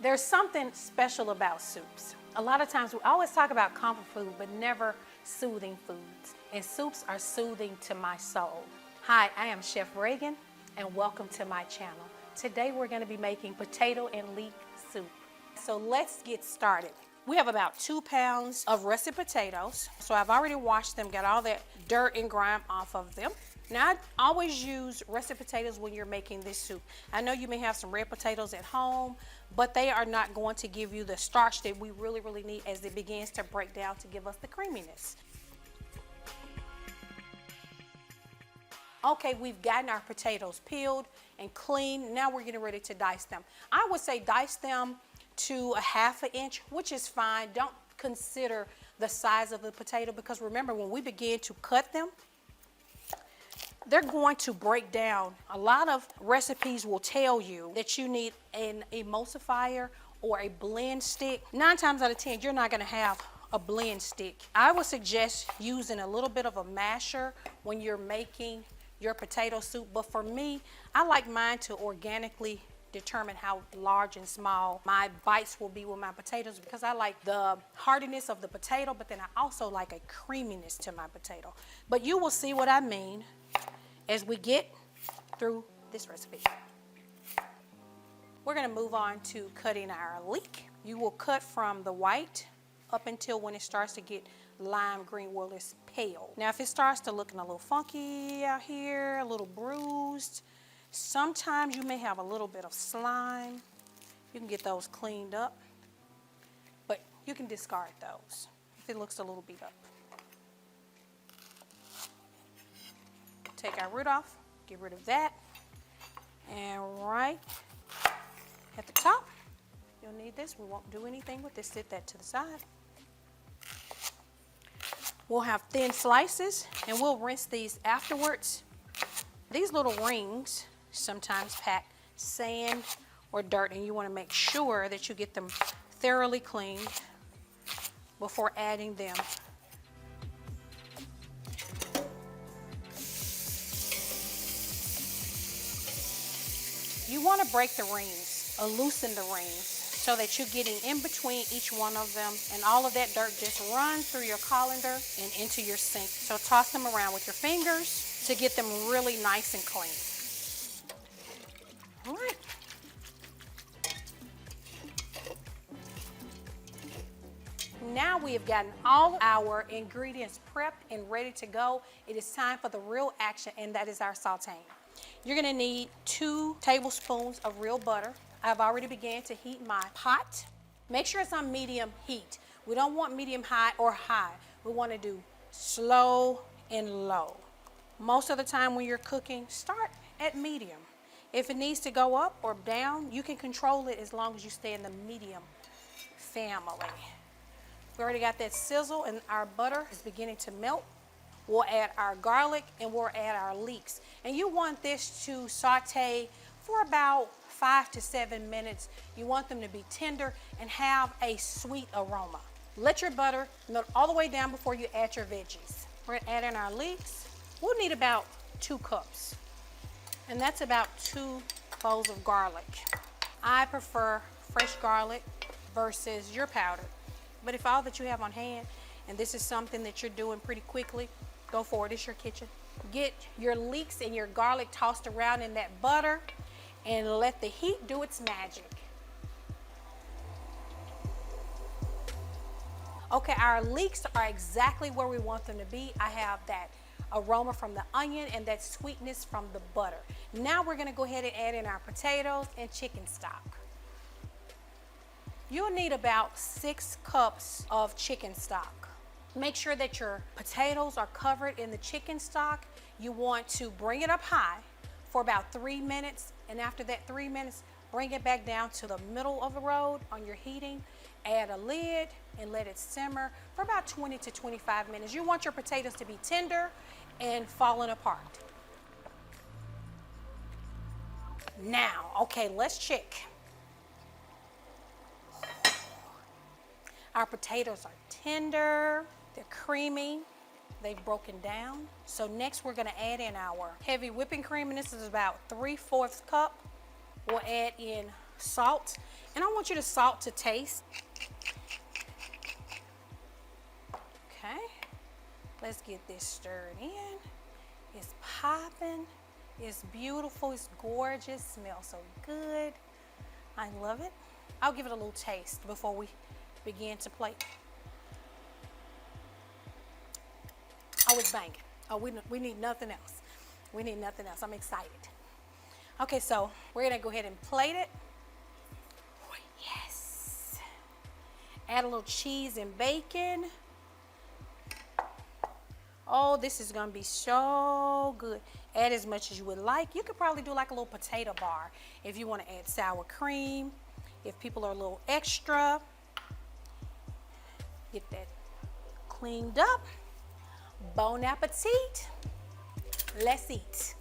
There's something special about soups. A lot of times we always talk about comfort food, but never soothing foods. And soups are soothing to my soul. Hi, I am Chef Reagan, and welcome to my channel. Today we're going to be making potato and leek soup. So let's get started. We have about 2 pounds of russet potatoes. So I've already washed them, got all that dirt and grime off of them. Now, I always use russet potatoes when you're making this soup. I know you may have some red potatoes at home, but they are not going to give you the starch that we really need as it begins to break down to give us the creaminess. Okay, we've gotten our potatoes peeled and cleaned. Now we're getting ready to dice them. I would say dice them to a 1/2 inch, which is fine. Don't consider the size of the potato because remember, when we begin to cut them, they're going to break down. A lot of recipes will tell you that you need an emulsifier or a blend stick. 9 times out of 10, you're not going to have a blend stick. I would suggest using a little bit of a masher when you're making your potato soup, but for me, I like mine to organically determine how large and small my bites will be with my potatoes because I like the hardiness of the potato, but then I also like a creaminess to my potato. But you will see what I mean as we get through this recipe. We're gonna move on to cutting our leek. You will cut from the white up until when it starts to get lime green, well, it's pale. Now, if it starts to looking a little funky out here, a little bruised, sometimes you may have a little bit of slime. You can get those cleaned up, but you can discard those if it looks a little beat up. Take our root off, get rid of that, and right at the top, you'll need this. We won't do anything with this, set that to the side. We'll have thin slices, and we'll rinse these afterwards. These little rings sometimes pack sand or dirt, and you want to make sure that you get them thoroughly cleaned before adding them. You want to break the rings or loosen the rings so that you're getting in between each one of them, and all of that dirt just runs through your colander and into your sink. So toss them around with your fingers to get them really nice and clean. All right. Now we have gotten all our ingredients prepped and ready to go. It is time for the real action, and that is our sauteing. You're gonna need 2 tablespoons of real butter. I've already began to heat my pot. Make sure it's on medium heat. We don't want medium high or high. We wanna do slow and low. Most of the time when you're cooking, start at medium. If it needs to go up or down, you can control it as long as you stay in the medium family. We already got that sizzle and our butter is beginning to melt. We'll add our garlic and we'll add our leeks. And you want this to saute for about 5 to 7 minutes. You want them to be tender and have a sweet aroma. Let your butter melt all the way down before you add your veggies. We're gonna add in our leeks. We'll need about 2 cups. And that's about 2 cloves of garlic. I prefer fresh garlic versus your powder. But if all that you have on hand, and this is something that you're doing pretty quickly, go for it, it's your kitchen. Get your leeks and your garlic tossed around in that butter and let the heat do its magic. Okay, our leeks are exactly where we want them to be. I have that aroma from the onion and that sweetness from the butter. Now we're gonna go ahead and add in our potatoes and chicken stock. You'll need about 6 cups of chicken stock. Make sure that your potatoes are covered in the chicken stock. You want to bring it up high for about 3 minutes, and after that 3 minutes, bring it back down to the middle of the road on your heating. Add a lid and let it simmer for about 20 to 25 minutes. You want your potatoes to be tender and falling apart. Now, okay, let's check. Our potatoes are tender, they're creamy, they've broken down. So next we're gonna add in our heavy whipping cream, and this is about 3/4 cup. We'll add in salt, And I want you to salt to taste. Okay, let's get this stirred in. It's popping, it's beautiful, it's gorgeous, smells so good. I love it. I'll give it a little taste before we begin to plate. Oh, it's banging. Oh, we need nothing else. We need nothing else. I'm excited. Okay, so we're gonna go ahead and plate it. Oh, yes. Add a little cheese and bacon. Oh, this is gonna be so good. Add as much as you would like. You could probably do like a little potato bar if you wanna add sour cream. If people are a little extra, get that cleaned up. Bon appetit. Let's eat.